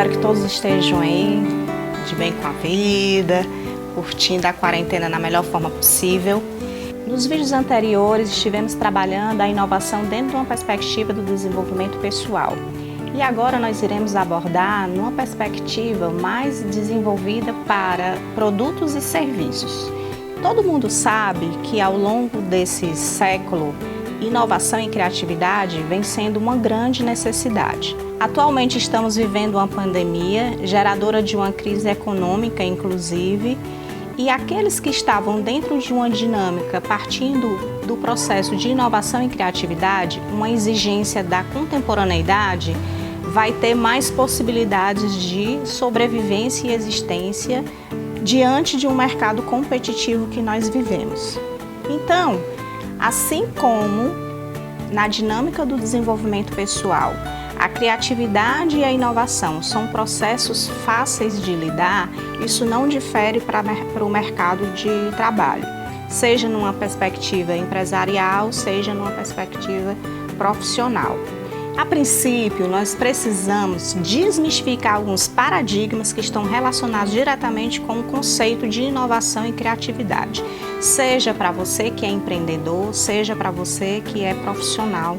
espero que todos estejam aí de bem com a vida, curtindo a quarentena na melhor forma possível. Nos vídeos anteriores estivemos trabalhando a inovação dentro de uma perspectiva do desenvolvimento pessoal. E agora nós iremos abordar numa perspectiva mais desenvolvida para produtos e serviços. Todo mundo sabe que ao longo desse século, inovação e criatividade vem sendo uma grande necessidade. Atualmente estamos vivendo uma pandemia, geradora de uma crise econômica, inclusive, e aqueles que estavam dentro de uma dinâmica partindo do processo de inovação e criatividade, uma exigência da contemporaneidade, vai ter mais possibilidades de sobrevivência e existência diante de um mercado competitivo que nós vivemos. Então, assim como na dinâmica do desenvolvimento pessoal, a criatividade e a inovação são processos fáceis de lidar, isso não difere para o mercado de trabalho, seja numa perspectiva empresarial, seja numa perspectiva profissional. A princípio, nós precisamos desmistificar alguns paradigmas que estão relacionados diretamente com o conceito de inovação e criatividade, seja para você que é empreendedor, seja para você que é profissional.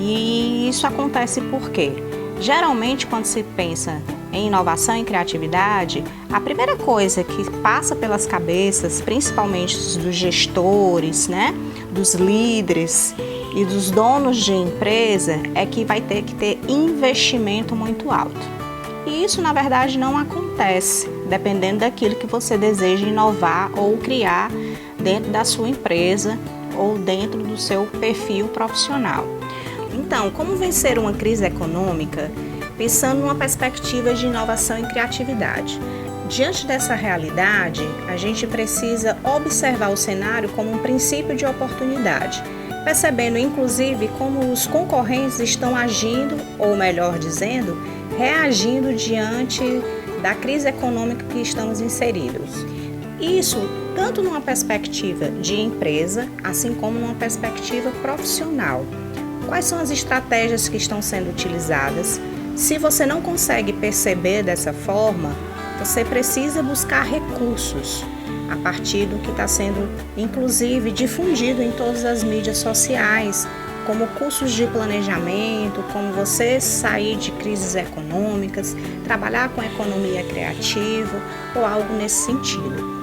E isso acontece porque, geralmente, quando se pensa em inovação e criatividade, a primeira coisa que passa pelas cabeças, principalmente dos gestores, dos líderes e dos donos de empresa, é que vai ter que ter investimento muito alto. E isso, na verdade, não acontece, dependendo daquilo que você deseja inovar ou criar dentro da sua empresa ou dentro do seu perfil profissional. Então, como vencer uma crise econômica pensando numa perspectiva de inovação e criatividade? Diante dessa realidade, a gente precisa observar o cenário como um princípio de oportunidade, percebendo inclusive como os concorrentes estão agindo, ou melhor dizendo, reagindo diante da crise econômica que estamos inseridos. Isso tanto numa perspectiva de empresa, assim como numa perspectiva profissional. Quais são as estratégias que estão sendo utilizadas? Se você não consegue perceber dessa forma, você precisa buscar recursos a partir do que está sendo, inclusive, difundido em todas as mídias sociais, como cursos de planejamento, como você sair de crises econômicas, trabalhar com economia criativa ou algo nesse sentido.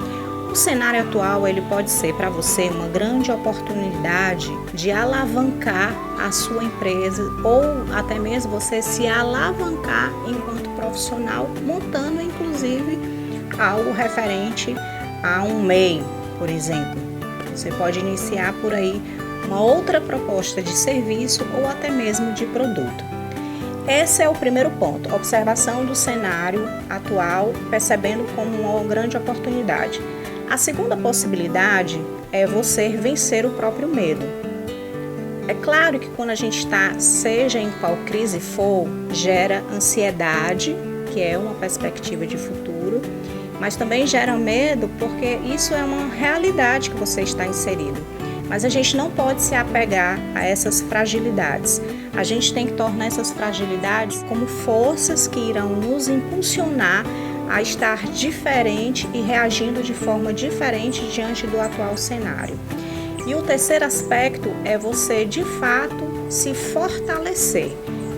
O cenário atual ele pode ser para você uma grande oportunidade de alavancar a sua empresa ou até mesmo você se alavancar enquanto profissional, montando inclusive algo referente a um MEI, por exemplo. Você pode iniciar por aí uma outra proposta de serviço ou até mesmo de produto. Esse é o primeiro ponto, observação do cenário atual, percebendo como uma grande oportunidade. A segunda possibilidade é você vencer o próprio medo. É claro que quando a gente está, seja em qual crise for, gera ansiedade, que é uma perspectiva de futuro, mas também gera medo porque isso é uma realidade que você está inserido. Mas a gente não pode se apegar a essas fragilidades. A gente tem que tornar essas fragilidades como forças que irão nos impulsionar a estar diferente e reagindo de forma diferente diante do atual cenário. E o terceiro aspecto é você, de fato, se fortalecer.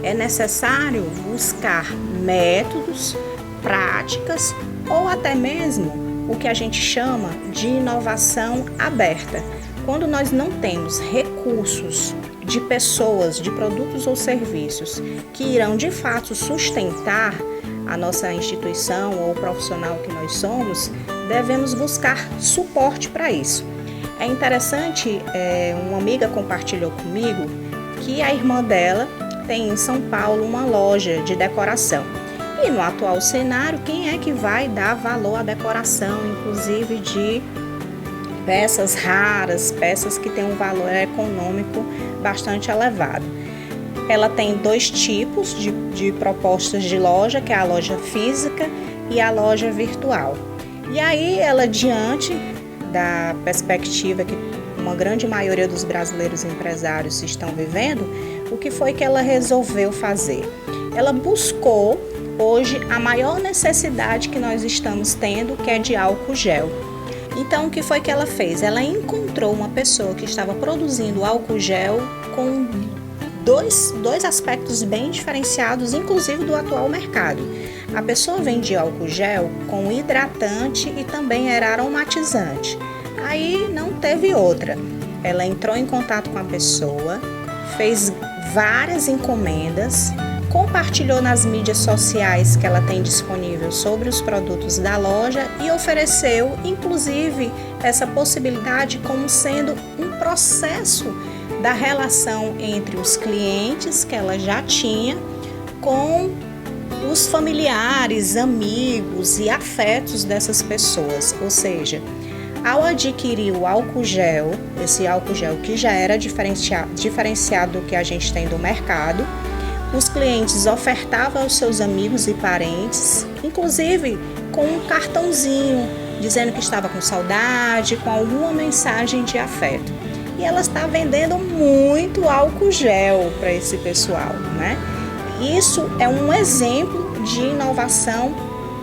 É necessário buscar métodos, práticas ou até mesmo o que a gente chama de inovação aberta. Quando nós não temos recursos de pessoas, de produtos ou serviços que irão de fato sustentar a nossa instituição ou o profissional que nós somos, devemos buscar suporte para isso. É interessante, uma amiga compartilhou comigo que a irmã dela tem em São Paulo uma loja de decoração. E no atual cenário, quem é que vai dar valor à decoração, inclusive de peças raras, peças que têm um valor econômico bastante elevado? Ela tem dois tipos de propostas de loja, que é a loja física e a loja virtual. E aí ela, diante da perspectiva que uma grande maioria dos brasileiros empresários estão vivendo, o que foi que ela resolveu fazer? Ela buscou hoje a maior necessidade que nós estamos tendo, que é de álcool gel. Então, o que foi que ela fez? Ela encontrou uma pessoa que estava produzindo álcool gel com dois aspectos bem diferenciados, inclusive do atual mercado. A pessoa vendia álcool gel com hidratante e também era aromatizante. Aí não teve outra. Ela entrou em contato com a pessoa, fez várias encomendas, compartilhou nas mídias sociais que ela tem disponível sobre os produtos da loja e ofereceu, inclusive, essa possibilidade como sendo um processo da relação entre os clientes que ela já tinha com os familiares, amigos e afetos dessas pessoas. Ou seja, ao adquirir o álcool gel, esse álcool gel que já era diferenciado do que a gente tem do mercado, os clientes ofertavam aos seus amigos e parentes, inclusive com um cartãozinho dizendo que estava com saudade, com alguma mensagem de afeto. E ela está vendendo muito álcool gel para esse pessoal, né? Isso é um exemplo de inovação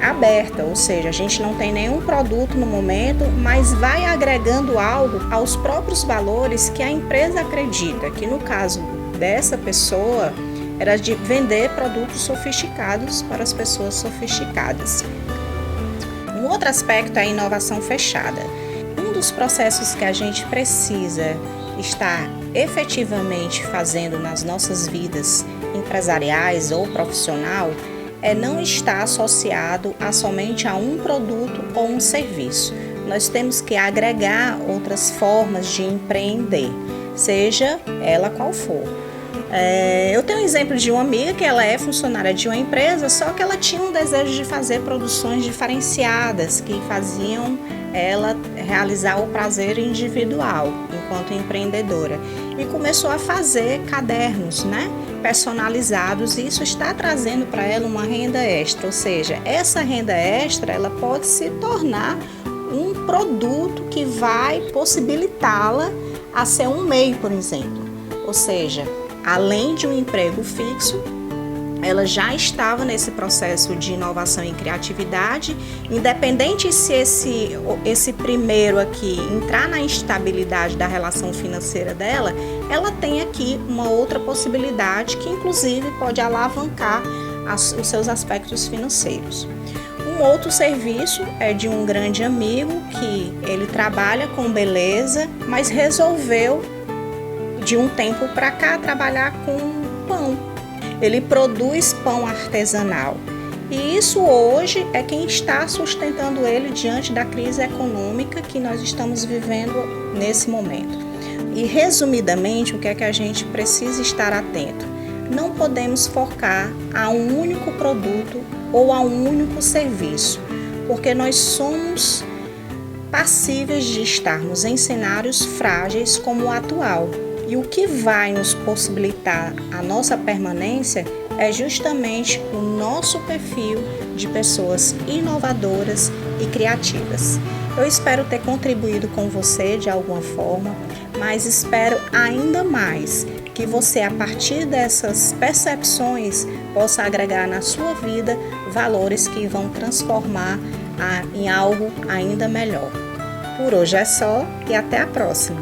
aberta, ou seja, a gente não tem nenhum produto no momento, mas vai agregando algo aos próprios valores que a empresa acredita, que no caso dessa pessoa era de vender produtos sofisticados para as pessoas sofisticadas. Um outro aspecto é a inovação fechada. Um dos processos que a gente precisa estar efetivamente fazendo nas nossas vidas empresariais ou profissional é não estar associado somente a um produto ou um serviço. Nós temos que agregar outras formas de empreender, seja ela qual for. Eu tenho um exemplo de uma amiga que ela é funcionária de uma empresa, só que ela tinha um desejo de fazer produções diferenciadas que faziam ela realizar o prazer individual enquanto empreendedora e começou a fazer cadernos, né, personalizados, e isso está trazendo para ela uma renda extra, ou seja, essa renda extra ela pode se tornar um produto que vai possibilitá-la a ser um MEI, por exemplo, ou seja, além de um emprego fixo, ela já estava nesse processo de inovação e criatividade, independente se esse primeiro aqui entrar na instabilidade da relação financeira dela, ela tem aqui uma outra possibilidade que inclusive pode alavancar os seus aspectos financeiros. Um outro serviço é de um grande amigo que ele trabalha com beleza, mas resolveu de um tempo para cá trabalhar com pão. Ele produz pão artesanal e isso hoje é quem está sustentando ele diante da crise econômica que nós estamos vivendo nesse momento. E resumidamente, o que é que a gente precisa estar atento? Não podemos focar a um único produto ou a um único serviço, porque nós somos passíveis de estarmos em cenários frágeis como o atual. E o que vai nos possibilitar a nossa permanência é justamente o nosso perfil de pessoas inovadoras e criativas. Eu espero ter contribuído com você de alguma forma, mas espero ainda mais que você, a partir dessas percepções, possa agregar na sua vida valores que vão transformar em algo ainda melhor. Por hoje é só e até a próxima!